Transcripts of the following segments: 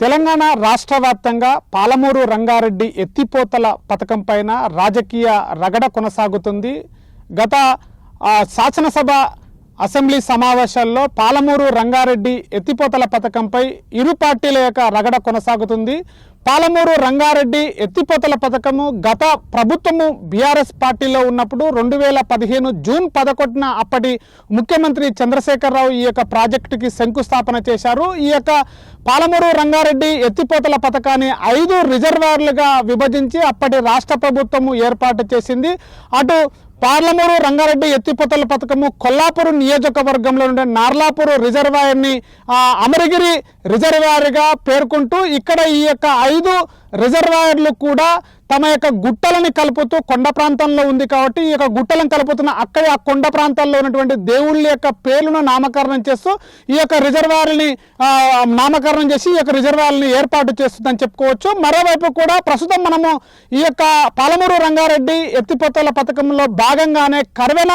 తెలంగాణ రాష్ట్ర వ్యాప్తంగా పాలమూరు రంగారెడ్డి ఎత్తిపోతల పథకం పైన రాజకీయ రగడ కొనసాగుతుంది. గత శాసనసభ అసెంబ్లీ సమావేశాల్లో పాలమూరు రంగారెడ్డి ఎత్తిపోతల పథకంపై ఇరు పార్టీల యొక్క రగడ కొనసాగుతుంది. పాలమూరు రంగారెడ్డి ఎత్తిపోతల పథకము గత ప్రభుత్వము బీఆర్ఎస్ పార్టీలో ఉన్నప్పుడు 2015 జూన్ 11న అప్పటి ముఖ్యమంత్రి చంద్రశేఖరరావు ఈ యొక్క ప్రాజెక్టుకి శంకుస్థాపన చేశారు. ఈ యొక్క పాలమూరు రంగారెడ్డి ఎత్తిపోతల పథకాన్ని 5 రిజర్వాయర్లుగా విభజించి అప్పటి రాష్ట్ర ప్రభుత్వము ఏర్పాటు చేసింది. అటు పాలమూరు రంగారెడ్డి ఎత్తిపోతల పథకము కొల్లాపూర్ నియోజకవర్గంలో ఉండే నార్లాపూర్ రిజర్వాయర్ని అమరగిరి రిజర్వాయర్గా పేర్కొంటూ ఇక్కడ ఈ యొక్క 5 రిజర్వాయర్లు కూడా తమ యొక్క గుట్టలని కలుపుతూ కొండ ప్రాంతంలో ఉంది కాబట్టి ఈ యొక్క గుట్టలను కలుపుతున్న అక్కడి ఆ కొండ ప్రాంతాల్లో ఉన్నటువంటి దేవుళ్ళ యొక్క పేర్లను నామకరణం చేస్తూ ఈ యొక్క రిజర్వాయర్ని నామకరణం చేసి ఈ యొక్క రిజర్వాయర్ని ఏర్పాటు చేస్తుందని చెప్పుకోవచ్చు. మరోవైపు కూడా ప్రస్తుతం మనము ఈ యొక్క పాలమూరు రంగారెడ్డి ఎత్తిపోతల పథకంలో భాగంగానే కర్వెన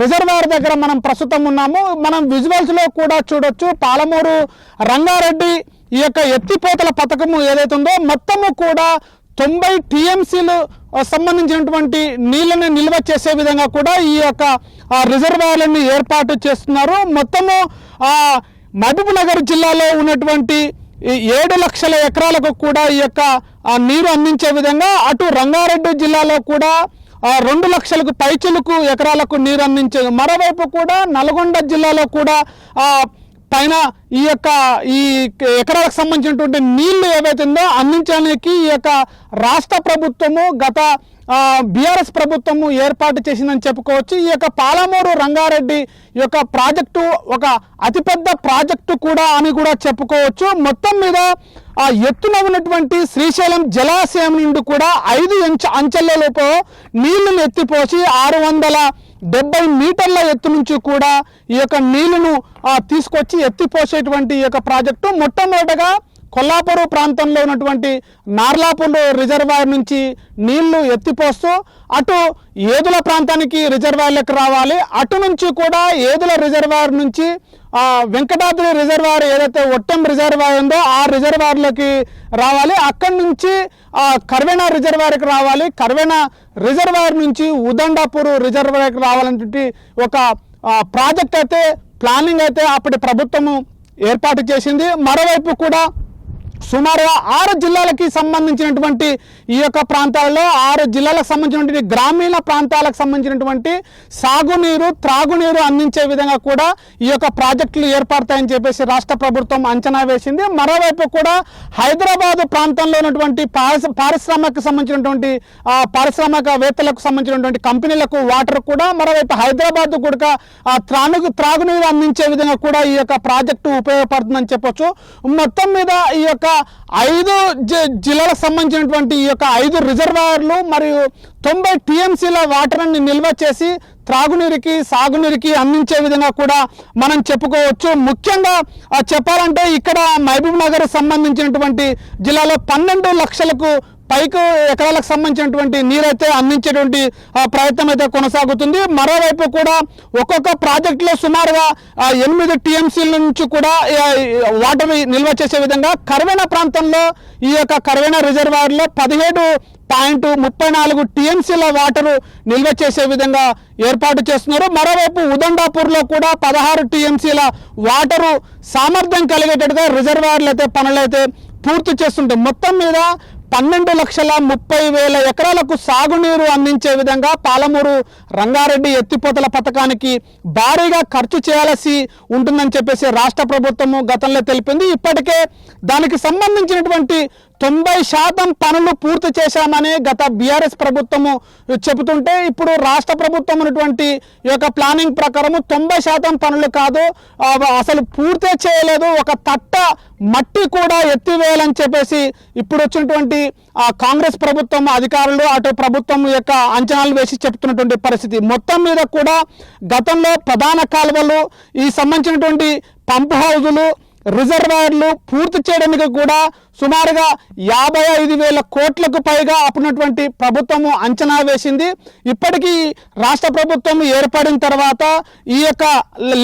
రిజర్వాయర్ దగ్గర మనం ప్రస్తుతం ఉన్నాము. మనం విజువల్స్లో కూడా చూడొచ్చు. పాలమూరు రంగారెడ్డి ఈ యొక్క ఎత్తిపోతల పథకము ఏదైతే ఉందో మొత్తము కూడా 90 టీఎంసీలు సంబంధించినటువంటి నీళ్ళని నిల్వ చేసే విధంగా కూడా ఈ యొక్క రిజర్వాయర్లని ఏర్పాటు చేస్తున్నారు. మొత్తము మహబూబ్నగర్ జిల్లాలో ఉన్నటువంటి 7 లక్షల ఎకరాలకు కూడా ఈ యొక్క నీరు అందించే విధంగా అటు రంగారెడ్డి జిల్లాలో కూడా 2 లక్షలకు పైచిలకు ఎకరాలకు నీరు అందించే, మరోవైపు కూడా నల్గొండ జిల్లాలో కూడా పైన ఈ యొక్క ఈ ఎకరాలకు సంబంధించినటువంటి నీళ్లు ఏవైతుందో అందించడానికి ఈ యొక్క రాష్ట్ర ప్రభుత్వము గత బీఆర్ఎస్ ప్రభుత్వము ఏర్పాటు చేసిందని చెప్పుకోవచ్చు. ఈ యొక్క పాలమూరు రంగారెడ్డి ఈ యొక్క ప్రాజెక్టు ఒక అతిపెద్ద ప్రాజెక్టు కూడా అని కూడా చెప్పుకోవచ్చు. మొత్తం మీద ఎత్తున ఉన్నటువంటి శ్రీశైలం జలాశయం నుండి కూడా 5 అంచెలలోపు నీళ్లను ఎత్తిపోసి 670 మీటర్ల ఎత్తు నుంచి కూడా ఈ యొక్క నీళ్లను తీసుకొచ్చి ఎత్తిపోసేటువంటి ఈ యొక్క ప్రాజెక్టు మొట్టమొదటగా కొల్లాపూరు ప్రాంతంలో ఉన్నటువంటి నార్లాపూర్ రిజర్వాయర్ నుంచి నీళ్లు ఎత్తిపోస్తూ అటు ఏదుల ప్రాంతానికి రిజర్వాయర్లకు రావాలి. అటు నుంచి కూడా ఏదుల రిజర్వాయర్ నుంచి వెంకటాద్రి రిజర్వాయర్ ఏదైతే ఒట్టెం రిజర్వాయర్ ఉందో ఆ రిజర్వాయర్లకి రావాలి. అక్కడి నుంచి కర్వెన రిజర్వాయర్కి రావాలి. కర్వెన రిజర్వాయర్ నుంచి ఉదండాపూర్ రిజర్వాయర్కి రావాలనేటువంటి ఒక ప్రాజెక్ట్ అయితే ప్లానింగ్ అయితే అప్పటి ప్రభుత్వము ఏర్పాటు చేసింది. మరోవైపు కూడా సుమారుగా 6 జిల్లాలకి సంబంధించినటువంటి ఈ యొక్క ప్రాంతాలలో 6 జిల్లాలకు సంబంధించినటువంటి గ్రామీణ ప్రాంతాలకు సంబంధించినటువంటి సాగునీరు త్రాగునీరు అందించే విధంగా కూడా ఈ యొక్క ప్రాజెక్టులు ఏర్పడతాయని చెప్పేసి రాష్ట్ర ప్రభుత్వం అంచనా వేసింది. మరోవైపు కూడా హైదరాబాద్ ప్రాంతంలో ఉన్నటువంటి పారిశ్రామిక సంబంధించినటువంటి పారిశ్రామికవేత్తలకు సంబంధించినటువంటి కంపెనీలకు వాటర్ కూడా, మరోవైపు హైదరాబాద్ కూడా త్రాగునీరు అందించే విధంగా కూడా ఈ యొక్క ప్రాజెక్టు ఉపయోగపడుతుందని చెప్పొచ్చు. మొత్తం మీద ఈ యొక్క 5 జిల్లాలకు సంబంధించినటువంటి ఈ యొక్క 5 రిజర్వాయర్లు మరియు 90 టీఎంసీల వాటర్ని నిల్వ చేసి త్రాగునీరుకి సాగునీరుకి అందించే విధంగా కూడా మనం చెప్పుకోవచ్చు. ముఖ్యంగా చెప్పాలంటే ఇక్కడ మహబూబ్నగర్ సంబంధించినటువంటి జిల్లాలో 12 లక్షలకు పైకు ఎకరాలకు సంబంధించినటువంటి నీరైతే అందించేటువంటి ప్రయత్నం అయితే కొనసాగుతుంది. మరోవైపు కూడా ఒక్కొక్క ప్రాజెక్టులో సుమారుగా 8 టీఎంసీల నుంచి కూడా వాటర్ నిల్వ చేసే విధంగా కర్వెన ప్రాంతంలో ఈ యొక్క కర్వెన రిజర్వాయర్లో 17.34 టీఎంసీల వాటరు నిల్వ చేసే విధంగా ఏర్పాటు చేస్తున్నారు. మరోవైపు ఉదండాపూర్లో కూడా 16 టీఎంసీల వాటరు సామర్థ్యం కలిగేటట్టుగా రిజర్వాయర్లు అయితే పనులు అయితే పూర్తి చేస్తుంటాయి. మొత్తం మీద 12,30,000 ఎకరాలకు సాగునీరు అందించే విధంగా పాలమూరు రంగారెడ్డి ఎత్తిపోతల పథకానికి భారీగా ఖర్చు చేయాల్సి ఉంటుందని చెప్పేసి రాష్ట్ర ప్రభుత్వము గతంలో తెలిపింది. ఇప్పటికే దానికి సంబంధించినటువంటి 90% పనులు పూర్తి చేశామని గత బీఆర్ఎస్ ప్రభుత్వము చెబుతుంటే ఇప్పుడు రాష్ట్ర ప్రభుత్వం ఉన్నటువంటి ఈ యొక్క ప్లానింగ్ ప్రకారము 90% పనులు కాదు, అసలు పూర్తి చేయలేదు, ఒక తట్ట మట్టి కూడా ఎత్తివేయాలని చెప్పేసి ఇప్పుడు వచ్చినటువంటి కాంగ్రెస్ ప్రభుత్వం అధికారులు అటు ప్రభుత్వం యొక్క అంచనాలు వేసి చెప్తున్నటువంటి పరిస్థితి. మొత్తం మీద కూడా గతంలో ప్రధాన కాలువలు ఈ సంబంధించినటువంటి పంప్ హౌజులు రిజర్వాయర్లు పూర్తి చేయడానికి కూడా సుమారుగా 55,000 కోట్లకు పైగా అప్పుడున్నటువంటి ప్రభుత్వము అంచనా వేసింది. ఇప్పటికీ రాష్ట్ర ప్రభుత్వం ఏర్పడిన తర్వాత ఈ యొక్క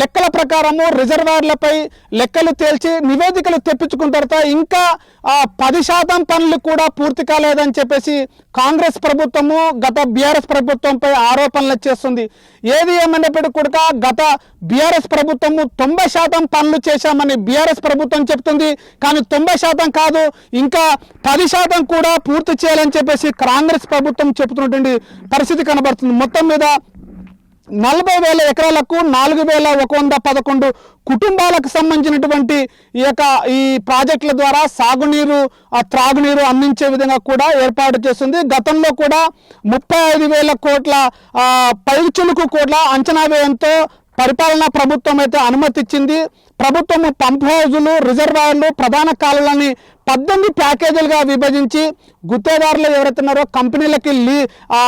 లెక్కల ప్రకారము రిజర్వాయర్లపై లెక్కలు తేల్చి నివేదికలు తెప్పించుకున్న తర్వాత ఇంకా 10% పనులు కూడా పూర్తి కాలేదని చెప్పేసి కాంగ్రెస్ ప్రభుత్వము గత బీఆర్ఎస్ ప్రభుత్వంపై ఆరోపణలు చేస్తుంది. ఏది ఏమైనప్పటికీ కూడా గత బీఆర్ఎస్ ప్రభుత్వము 90% పనులు చేశామని బీఆర్ఎస్ ప్రభుత్వం చెప్తుంది. కానీ 90% కాదు, ఇంకా 10% కూడా పూర్తి చేయాలని చెప్పేసి కాంగ్రెస్ ప్రభుత్వం చెబుతున్నటువంటి పరిస్థితి కనబడుతుంది. మొత్తం మీద 40,000 ఎకరాలకు 4,111 కుటుంబాలకు సంబంధించినటువంటి ఈ ప్రాజెక్టుల ద్వారా సాగునీరు త్రాగునీరు అందించే విధంగా కూడా ఏర్పాటు చేస్తుంది. గతంలో కూడా 35,000 కోట్ల పైచులుకు కోట్ల అంచనా వ్యయంతో పరిపాలనా ప్రభుత్వం అయితే అనుమతి ఇచ్చింది. ప్రభుత్వము పంప్ హౌజులు, రిజర్వాయర్లు, ప్రధాన కాలువలని 18 ప్యాకేజీలుగా విభజించి గుత్తేదారులు ఎవరైతే ఉన్నారో కంపెనీలకి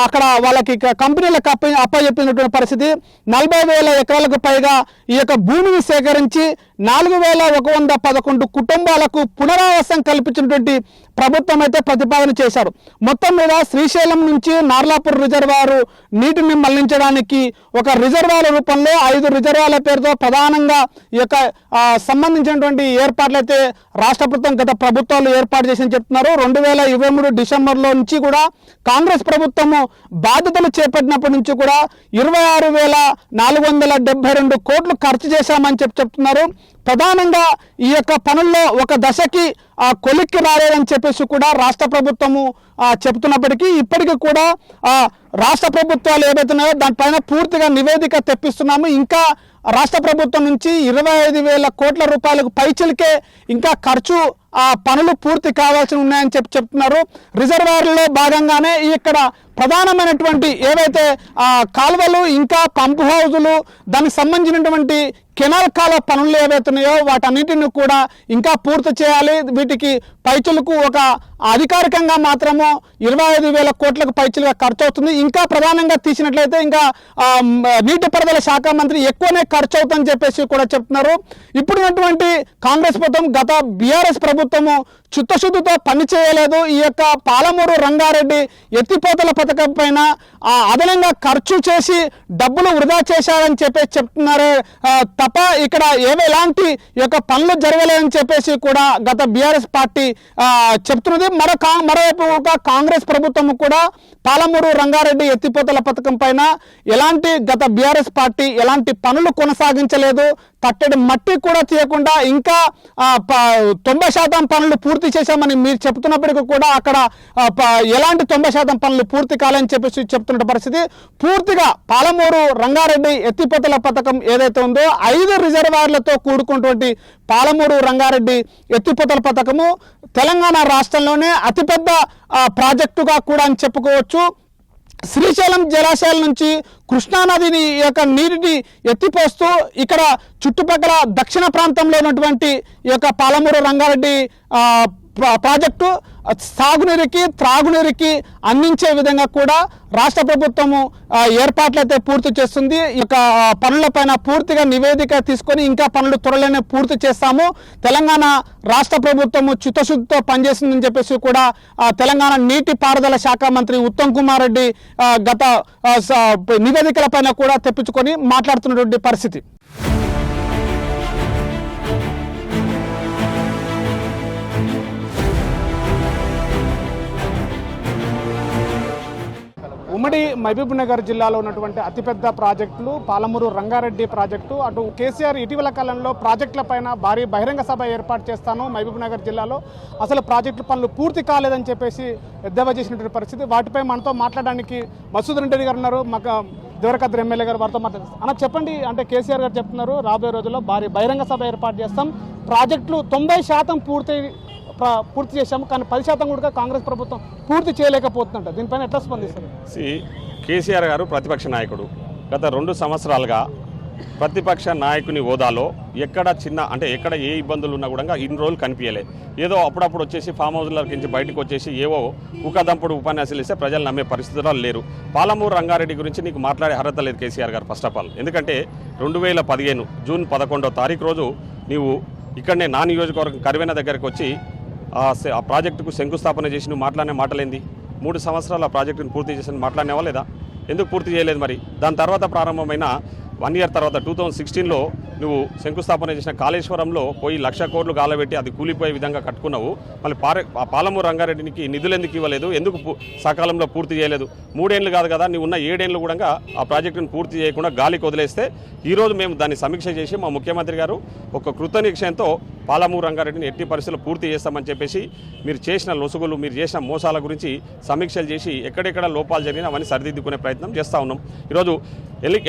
అక్కడ వాళ్ళకి కంపెనీలకు అప్పచెప్పినటువంటి పరిస్థితి. 40,000 ఎకరాలకు పైగా ఈ యొక్క భూమిని సేకరించి 4,111 కుటుంబాలకు పునరావాసం కల్పించినటువంటి ప్రభుత్వం అయితే ప్రతిపాదన చేశారు. మొత్తం మీద శ్రీశైలం నుంచి నార్లాపూర్ రిజర్వాయర్ నీటిని మళ్లించడానికి ఒక రిజర్వాయర్ రూపంలో 5 రిజర్వాయర్ల పేరుతో ప్రధానంగా ఈ యొక్క సంబంధించినటువంటి ఏర్పాట్లు అయితే రాష్ట్ర ప్రభుత్వం గత ప్రభుత్వాలు ఏర్పాటు చేసి చెప్తున్నారు. 2023 డిసెంబర్లో నుంచి కూడా కాంగ్రెస్ ప్రభుత్వము బాధ్యతలు చేపట్టినప్పటి నుంచి కూడా 26,472 కోట్లు ఖర్చు చేశామని చెప్తున్నారు. ప్రధానంగా ఈ యొక్క పనుల్లో ఒక దశకి కొలిక్కి రాలేదని చెప్పేసి కూడా రాష్ట్ర ప్రభుత్వము చెప్తున్నప్పటికీ ఇప్పటికీ కూడా రాష్ట్ర ప్రభుత్వాలు ఏవైతున్నాయో దానిపైన పూర్తిగా నివేదిక తెప్పిస్తున్నాము. ఇంకా రాష్ట్ర ప్రభుత్వం నుంచి 25,000 కోట్ల రూపాయలకు పైచిలకే ఇంకా ఖర్చు పనులు పూర్తి కావాల్సి ఉన్నాయని చెప్తున్నారు. రిజర్వాయర్లో భాగంగానే ఇక్కడ ప్రధానమైనటువంటి ఏవైతే కాలువలు ఇంకా పంప్ హౌజులు దానికి సంబంధించినటువంటి కెనాల్ కాలువ పనులు ఏవైతున్నాయో వాటన్నిటిని కూడా ఇంకా పూర్తి చేయాలి. వీటికి పైచులకు ఒక అధికారికంగా మాత్రము 25,000 కోట్లకు పైచులుగా ఖర్చు అవుతుంది. ఇంకా ప్రధానంగా తీసినట్లయితే ఇంకా నీటిపారుదల శాఖ మంత్రి ఎక్కువనే ఖర్చు అవుతుందని చెప్పేసి కూడా చెప్తున్నారు. ఇప్పుడున్నటువంటి కాంగ్రెస్ ప్రభుత్వం గత బీఆర్ఎస్ ప్రభుత్వము చిత్తశుద్ధితో పని చేయలేదు. ఈ యొక్క పాలమూరు రంగారెడ్డి ఎత్తిపోతల పథకం పైన అదనంగా ఖర్చు చేసి డబ్బులు వృధా చేశారని చెప్పేసి చెప్తున్నారు తప్ప ఇక్కడ ఎలాంటి యొక్క పనులు జరగలేదని చెప్పేసి కూడా గత బీఆర్ఎస్ పార్టీ చెప్తున్నది. మరోవైపు కాంగ్రెస్ ప్రభుత్వం కూడా పాలమూరు రంగారెడ్డి ఎత్తిపోతల పథకం పైన ఎలాంటి గత బీఆర్ఎస్ పార్టీ ఎలాంటి పనులు కొనసాగించలేదు. తట్టడి మట్టి కూడా తీయకుండా ఇంకా 90% పనులు పూర్తి చేశామని మీరు చెప్తున్నప్పటికీ కూడా అక్కడ ఎలాంటి 90% పనులు పూర్తి కాలని చెప్పేసి చెప్తున్న పరిస్థితి. పూర్తిగా పాలమూరు రంగారెడ్డి ఎత్తిపోతల పథకం ఏదైతే ఉందో 5 రిజర్వాయర్లతో కూడుకున్నటువంటి పాలమూరు రంగారెడ్డి ఎత్తిపోతల పథకము తెలంగాణ రాష్ట్రంలోనే అతిపెద్ద ప్రాజెక్టుగా కూడా అని చెప్పుకోవచ్చు. శ్రీశైలం జలాశయాల నుంచి కృష్ణానదిని యొక్క నీటిని ఎత్తిపోస్తూ ఇక్కడ చుట్టుపక్కల దక్షిణ ప్రాంతంలో ఉన్నటువంటి ఈ యొక్క పాలమూరు రంగారెడ్డి ప్రాజెక్టు సాగునీరుకి త్రాగునీరుకి అందించే విధంగా కూడా రాష్ట్ర ప్రభుత్వము ఏర్పాట్లయితే పూర్తి చేస్తుంది. ఈ యొక్క పనులపైన పూర్తిగా నివేదిక తీసుకొని ఇంకా పనులు త్వరలోనే పూర్తి చేస్తాము. తెలంగాణ రాష్ట్ర ప్రభుత్వము చిత్తశుద్ధితో పనిచేస్తుందని చెప్పేసి కూడా తెలంగాణ నీటిపారుదల శాఖ మంత్రి ఉత్తమ్ కుమార్ రెడ్డి గత నివేదికలపైన కూడా తెప్పించుకొని మాట్లాడుతున్నటువంటి పరిస్థితి. ఉమ్మడి మహబూబ్నగర్ జిల్లాలో ఉన్నటువంటి అతిపెద్ద ప్రాజెక్టులు పాలమూరు రంగారెడ్డి ప్రాజెక్టు. అటు కేసీఆర్ ఇటీవల కాలంలో ప్రాజెక్టుల పైన భారీ బహిరంగ సభ ఏర్పాటు చేస్తాను మహబూబ్నగర్ జిల్లాలో అసలు ప్రాజెక్టుల పనులు పూర్తి కాలేదని చెప్పేసి ఎద్దేవా చేసినటువంటి పరిస్థితి. వాటిపై మనతో మాట్లాడడానికి మసూదన్ రెడ్డి గారు ఉన్నారు, మాకు దేవరకద్ర ఎమ్మెల్యే గారు, వారితో మాట్లాడారు. అన్న చెప్పండి, అంటే కేసీఆర్ గారు చెప్తున్నారు రాబోయే రోజుల్లో భారీ బహిరంగ సభ ఏర్పాటు చేస్తాం, ప్రాజెక్టులు 90% పూర్తి చేశాము, కానీ 10% కూడా కాంగ్రెస్ ప్రభుత్వం పూర్తి చేయలేకపోతుందంట. దీనిపైన ఎట్లా స్పందిస్తారు? కేసీఆర్ గారు ప్రతిపక్ష నాయకుడు. గత 2 సంవత్సరాలుగా ప్రతిపక్ష నాయకుని హోదాలో ఎక్కడ ఎక్కడ ఏ ఇబ్బందులు ఉన్నా కూడా ఇన్ని రోజులు కనిపించలే. ఏదో అప్పుడప్పుడు వచ్చేసి ఫామ్ హౌస్లకి నుంచి బయటకు వచ్చేసి ఏవో ఊకదంపుడు ఉపన్యాసాలు ఇస్తే ప్రజలు నమ్మే పరిస్థితుల్లో లేరు. పాలమూరు రంగారెడ్డి గురించి నీకు మాట్లాడే అర్హత లేదు కేసీఆర్ గారు ఫస్ట్ ఆఫ్ ఆల్. ఎందుకంటే 2015 జూన్ 11వ తారీఖు రోజు నీవు ఇక్కడనే నా నియోజకవర్గం కరివెన దగ్గరకు వచ్చి ఆ ప్రాజెక్టుకు శంకుస్థాపన చేసి నువ్వు మాట్లాడిన మాటలేంది? 3 సంవత్సరాలు ఆ ప్రాజెక్టును పూర్తి చేసి మాట్లాడినావా లేదా? ఎందుకు పూర్తి చేయలేదు మరి? దాని తర్వాత ప్రారంభమైన 1 ఇయర్ తర్వాత 2016లో నువ్వు శంకుస్థాపన చేసిన కాళేశ్వరంలో పోయి 1,00,000 కోట్లు గాలబెట్టి అది కూలిపోయే విధంగా కట్టుకున్నావు. మళ్ళీ పాలమూరు రంగారెడ్డికి నిధులు ఎందుకు ఇవ్వలేదు? ఎందుకు సకాలంలో పూర్తి చేయలేదు? 3 ఏళ్ళు కాదు కదా, నువ్వు ఉన్న 7 ఏళ్ళు కూడా ఆ ప్రాజెక్టును పూర్తి చేయకుండా గాలికి వదిలేస్తే ఈరోజు మేము దాన్ని సమీక్ష చేసి మా ముఖ్యమంత్రి గారు ఒక కృతనిశ్చయంతో పాలమూరు రంగారెడ్డిని ఎట్టి పరిస్థితుల్లో పూర్తి చేస్తామని చెప్పేసి మీరు చేసిన లొసుగులు, మీరు చేసిన మోసాల గురించి సమీక్షలు చేసి ఎక్కడెక్కడ లోపాలు జరిగినా అవన్నీ సరిదిద్దుకునే ప్రయత్నం చేస్తూ ఉన్నాం. ఈరోజు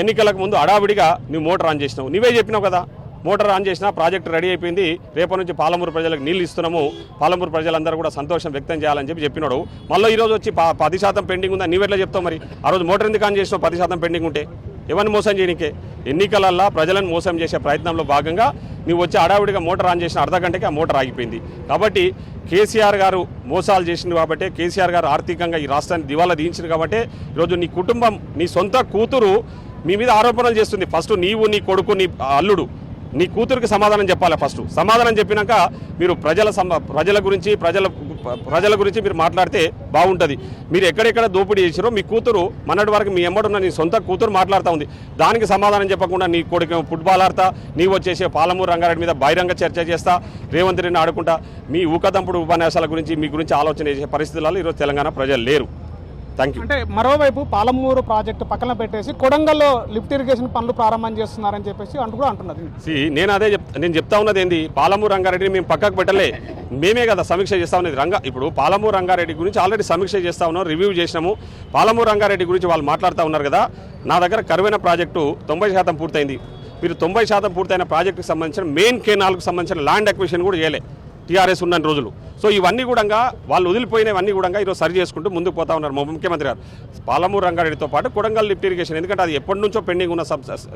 ఎన్నికలకు ముందు అడావిడిగా నువ్వు మోటార్ ఆన్ చేసినావు. నువ్వే చెప్పినావు కదా, మోటార్ ఆన్ చేసినా ప్రాజెక్టు రెడీ అయిపోయింది, రేపటి నుంచి పాలమూరు ప్రజలకు నీళ్ళు ఇస్తున్నాము, పాలమూరు ప్రజలందరూ కూడా సంతోషం వ్యక్తం చేయాలని చెప్పినాడు. మళ్ళీ ఈరోజు వచ్చి 10% పెండింగ్ ఉందా? నీవెట్లా చెప్తావు మరి? ఆ రోజు మోటార్ ఎందుకు ఆన్ చేసినావు 10% పెండింగ్ ఉంటే? ఎవరిని మోసం చేయనికే? ఎన్నికలల్లా ప్రజలను మోసం చేసే ప్రయత్నంలో భాగంగా నువ్వు వచ్చి అడావిడిగా మోటార్ ఆన్ చేసిన అర్ధ గంటకి ఆ మోటార్ ఆగిపోయింది. కాబట్టి కేసీఆర్ గారు మోసాలు చేసింది కాబట్టి, కేసీఆర్ గారు ఆర్థికంగా ఈ రాష్ట్రాన్ని దివాలా తీయించింది కాబట్టి ఈరోజు నీ కుటుంబం, నీ సొంత కూతురు మీ మీద ఆరోపణలు చేస్తుంది. ఫస్ట్ నీవు, నీ కొడుకు, నీ అల్లుడు, నీ కూతురికి సమాధానం చెప్పాలి. ఫస్ట్ సమాధానం చెప్పినాక మీరు ప్రజల గురించి మీరు మాట్లాడితే బాగుంటుంది. మీరు ఎక్కడెక్కడ దోపిడీ చేసారో మీ కూతురు మొన్నటి వరకు మీ ఎమ్మడున్న నీ సొంత కూతురు మాట్లాడుతూ ఉంది. దానికి సమాధానం చెప్పకుండా నీ కొడుకు ఫుట్బాల్ ఆడతా, నీవు వచ్చేసే పాలమూరు రంగారెడ్డి మీద బహిరంగ చర్చ చేస్తా, రేవంత్ రెడ్డిని ఆడుకుంటా మీ ఊకదంపుడు ఉపన్యాసాల గురించి మీ గురించి ఆలోచన చేసే పరిస్థితులలో ఈరోజు తెలంగాణ ప్రజలు లేరు. అంటే మరోవైపు పాలమూరు ప్రాజెక్టు పక్కన పెట్టేసి కొడంగల్లో లిఫ్ట్ ఇరిగేషన్ పనులు ప్రారంభం చేస్తున్నారని చెప్పేసి కూడా అంటున్నది. నేను చెప్తా ఉన్నది ఏంది, పాలమూరు రంగారెడ్డిని మేము పక్కకు పెట్టలే, మేమే కదా సమీక్ష చేస్తా ఉన్నది. ఇప్పుడు పాలమూరు రంగారెడ్డి గురించి ఆల్రెడీ సమీక్ష చేస్తా ఉన్నాం, రివ్యూ చేసినాము. పాలమూరు రంగారెడ్డి గురించి వాళ్ళు మాట్లాడుతూ ఉన్నారు కదా, నా దగ్గర కరువైన ప్రాజెక్టు 90% పూర్తయింది. మీరు 90% పూర్తయిన ప్రాజెక్టుకి సంబంధించిన మెయిన్ కెనాల్కు సంబంధించిన ల్యాండ్ అక్విజిషన్ కూడా చేయలే టీఆర్ఎస్ ఉన్న రోజులు. సో ఇవన్నీ కూడా వాళ్ళు వదిలిపోయినవన్నీ కూడా ఈరోజు సరి చేసుకుంటూ ముందుకు పోతా ఉన్నారు మా ముఖ్యమంత్రి గారు. పాలమూరు రంగారెడ్డితో పాటు కొడంగల్ లిఫ్ట్ ఇరిగేషన్, ఎందుకంటే అది ఎప్పటి నుంచో పెండింగ్ ఉన్న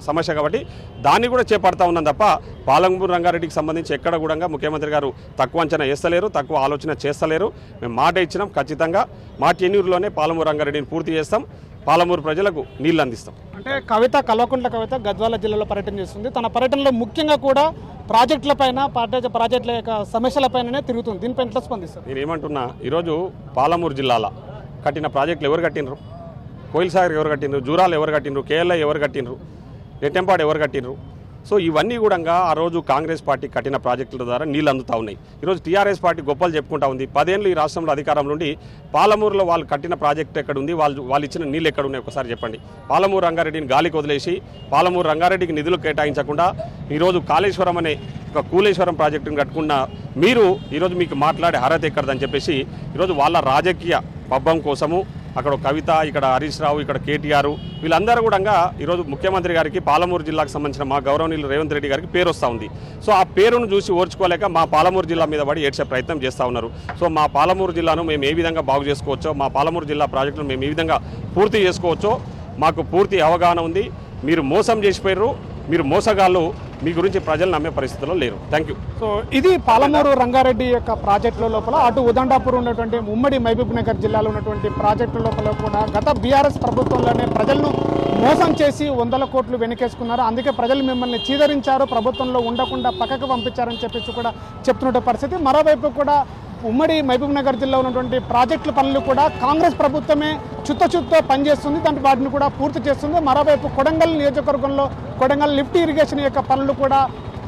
సమస్య కాబట్టి దాన్ని కూడా చేపడతా ఉన్నాం తప్ప పాలమూరు రంగారెడ్డికి సంబంధించి ఎక్కడ కూడా ముఖ్యమంత్రి గారు తక్కువ అంచనా వేస్తలేరు, తక్కువ ఆలోచన చేస్తలేరు. మేము మాట ఇచ్చినాం, ఖచ్చితంగా మా టెన్యూర్లోనే పాలమూరు రంగారెడ్డిని పూర్తి చేస్తాం, పాలమూరు ప్రజలకు నీళ్లు అందిస్తాం. అంటే కల్వకుంట్ల కవిత గద్వాల జిల్లాలో పర్యటన చేస్తుంది. తన పర్యటనలో ముఖ్యంగా కూడా ప్రాజెక్టులపైన, ప్రాజెక్టుల యొక్క సమస్యలపైననే తిరుగుతుంది. దీనిపైన ఎట్లా స్పందిస్తారు? నేను ఏమంటున్నా, ఈరోజు పాలమూరు జిల్లాలో కట్టిన ప్రాజెక్టులు ఎవరు కట్టినరు? కోయిల్ సాగర్ ఎవరు కట్టినరు? జూరాలు ఎవరు కట్టినరు? కేఎల్ఐ ఎవరు కట్టినరు? నెట్టెంపాడు ఎవరు కట్టినరు? సో ఇవన్నీ కూడా ఆ రోజు కాంగ్రెస్ పార్టీ కట్టిన ప్రాజెక్టుల ద్వారా నీళ్ళు అందుతూ ఉన్నాయి. ఈరోజు టీఆర్ఎస్ పార్టీ గొప్పలు చెప్పుకుంటా ఉంది. 10 ఏళ్ళు ఈ రాష్ట్రంలో అధికారంలో ఉండి పాలమూరులో వాళ్ళు కట్టిన ప్రాజెక్టు ఎక్కడ ఉంది, వాళ్ళు ఇచ్చిన నీళ్ళు ఎక్కడ ఉన్నాయి ఒకసారి చెప్పండి. పాలమూరు రంగారెడ్డిని గాలికి వదిలేసి పాలమూరు రంగారెడ్డికి నిధులు కేటాయించకుండా ఈరోజు కాళేశ్వరం అనే ఒక కూలేశ్వరం ప్రాజెక్టును కట్టుకున్న మీరు ఈరోజు మీకు మాట్లాడే అర్హత ఎక్కడదని చెప్పేసి ఈరోజు వాళ్ళ రాజకీయ పబ్బం కోసము అక్కడ కవిత, ఇక్కడ హరీష్ రావు, ఇక్కడ కేటీఆర్ వీళ్ళందరూ కూడా ఈరోజు ముఖ్యమంత్రి గారికి పాలమూరు జిల్లాకు సంబంధించిన మా గౌరవనీయులు రేవంత్ రెడ్డి గారికి పేరు వస్తూ ఉంది. సో ఆ పేరును చూసి ఓర్చుకోలేక మా పాలమూరు జిల్లా మీద పడి ఏడ్చే ప్రయత్నం చేస్తూ ఉన్నారు. సో మా పాలమూరు జిల్లాను మేము ఏ విధంగా బాగు చేసుకోవచ్చో, మా పాలమూరు జిల్లా ప్రాజెక్టును మేము ఏ విధంగా పూర్తి చేసుకోవచ్చో మాకు పూర్తి అవగాహన ఉంది. మీరు మోసం చేసిపోయారు, మీరు మోసగాళ్ళు, మీ గురించి ప్రజలు నమ్మే పరిస్థితుల్లో లేరు. Thank you. సో ఇది పాలమూరు రంగారెడ్డి యొక్క ప్రాజెక్టుల లోపల, అటు ఉదండాపూర్ ఉన్నటువంటి ఉమ్మడి మహబూబ్ నగర్ జిల్లాలో ఉన్నటువంటి ప్రాజెక్టుల లోపల కూడా గత బీఆర్ఎస్ ప్రభుత్వంలోనే ప్రజలను మోసం చేసి 100 కోట్లు వెనకేసుకున్నారు. అందుకే ప్రజలు మిమ్మల్ని చీదరించారు, ప్రభుత్వంలో ఉండకుండా పక్కకు పంపించారని చెప్పేసి కూడా చెప్తున్న పరిస్థితి. మరోవైపు కూడా ఉమ్మడి మహబూబ్ నగర్ జిల్లా ఉన్నటువంటి ప్రాజెక్టుల పనులు కూడా కాంగ్రెస్ ప్రభుత్వమే చుత్త పనిచేస్తుంది, దాంట్లో వాటిని కూడా పూర్తి చేస్తుంది. మరోవైపు కొడంగల్ నియోజకవర్గంలో కొడంగల్ లిఫ్ట్ ఇరిగేషన్ యొక్క పనులు కూడా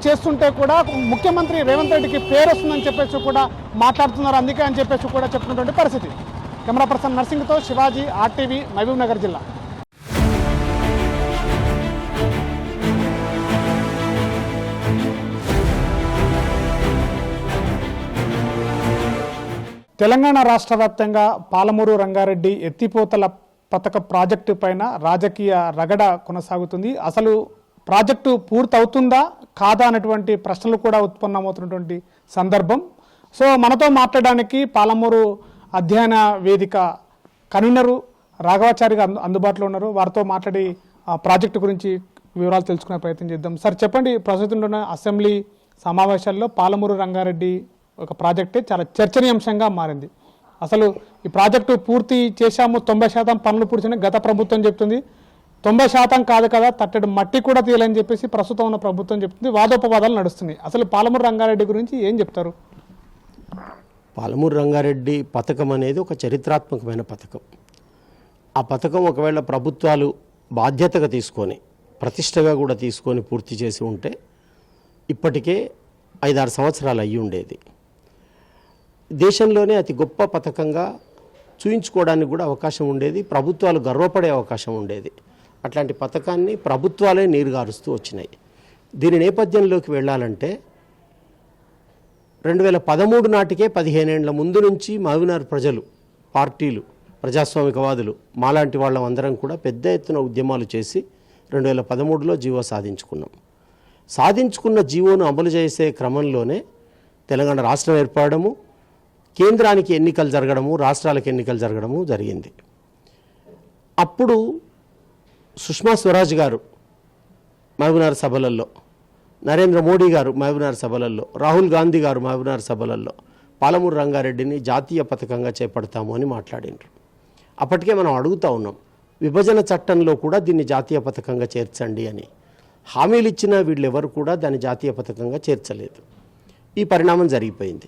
చేస్తుంటే కూడా ముఖ్యమంత్రి రేవంత్ రెడ్డికి పేరు వస్తుందని చెప్పేసి కూడా మాట్లాడుతున్నారు. అందుకే అని చెప్పేసి కూడా చెప్తున్నటువంటి పరిస్థితి. కెమెరా పర్సన్ నర్సింగ్తో శివాజీ, RTV, మహబూబ్ నగర్ జిల్లా. తెలంగాణ రాష్ట్ర వ్యాప్తంగా పాలమూరు రంగారెడ్డి ఎత్తిపోతల పథక ప్రాజెక్టు పైన రాజకీయ రగడ కొనసాగుతుంది. అసలు ప్రాజెక్టు పూర్తవుతుందా కాదా అనేటువంటి ప్రశ్నలు కూడా ఉత్పన్నమవుతున్నటువంటి సందర్భం. సో మనతో మాట్లాడడానికి పాలమూరు అధ్యయన వేదిక కన్వీనరు రాఘవాచారి గారు అందుబాటులో ఉన్నారు. వారితో మాట్లాడి ఆ ప్రాజెక్టు గురించి వివరాలు తెలుసుకునే ప్రయత్నం చేద్దాం. సార్ చెప్పండి, ప్రస్తుతం ఉన్న అసెంబ్లీ సమావేశాల్లో పాలమూరు రంగారెడ్డి ఒక ప్రాజెక్టే చాలా చర్చనీయాంశంగా మారింది. అసలు ఈ ప్రాజెక్టు పూర్తి చేశాము, 90% పనులు పూర్తి గత ప్రభుత్వం చెప్తుంది. 90% కాదు కదా, తట్టడి మట్టి కూడా తీయాలని చెప్పేసి ప్రస్తుతం ఉన్న ప్రభుత్వం చెప్తుంది. వాదోపవాదాలు నడుస్తున్నాయి. అసలు పాలమూరు రంగారెడ్డి గురించి ఏం చెప్తారు? పాలమూరు రంగారెడ్డి పథకం అనేది ఒక చరిత్రాత్మకమైన పథకం. ఆ పథకం ఒకవేళ ప్రభుత్వాలు బాధ్యతగా తీసుకొని ప్రతిష్టగా కూడా తీసుకొని పూర్తి చేసి ఉంటే ఇప్పటికే 5-6 సంవత్సరాలు అయ్యి ఉండేది. దేశంలోనే అతి గొప్ప పథకంగా చూయించుకోవడానికి కూడా అవకాశం ఉండేది, ప్రభుత్వాలు గర్వపడే అవకాశం ఉండేది. అట్లాంటి పథకాన్ని ప్రభుత్వాలే నీరుగారుస్తూ వచ్చినాయి. దీని నేపథ్యంలోకి వెళ్ళాలంటే 2013 నాటికే 15 ఏళ్ల ముందు నుంచి మహబూబ్నగర్ ప్రజలు, పార్టీలు, ప్రజాస్వామికవాదులు మాలాంటి వాళ్ళం అందరం కూడా పెద్ద ఎత్తున ఉద్యమాలు చేసి 2013లో జీవో సాధించుకున్న జీవోను అమలు చేసే క్రమంలోనే తెలంగాణ రాష్ట్రం ఏర్పడము, కేంద్రానికి ఎన్నికలు జరగడము, రాష్ట్రాలకు ఎన్నికలు జరగడము జరిగింది. అప్పుడు సుష్మా స్వరాజ్ గారు మహబూబ్నగర్ సభలలో, నరేంద్ర మోడీ గారు మహబూబ్నగర్ సభలలో, రాహుల్ గాంధీ గారు మహబూబ్నగర్ సభలలో పాలమూరు రంగారెడ్డిని జాతీయ పథకంగా చేపడతాము అని మాట్లాడినారు. అప్పటికే మనం అడుగుతూ ఉన్నాం, విభజన చట్టంలో కూడా దీన్ని జాతీయ పథకంగా చేర్చండి అని. హామీలు ఇచ్చిన వీళ్ళెవరు కూడా దాన్ని జాతీయ పథకంగా చేర్చలేదు. ఈ పరిణామం జరిగిపోయింది.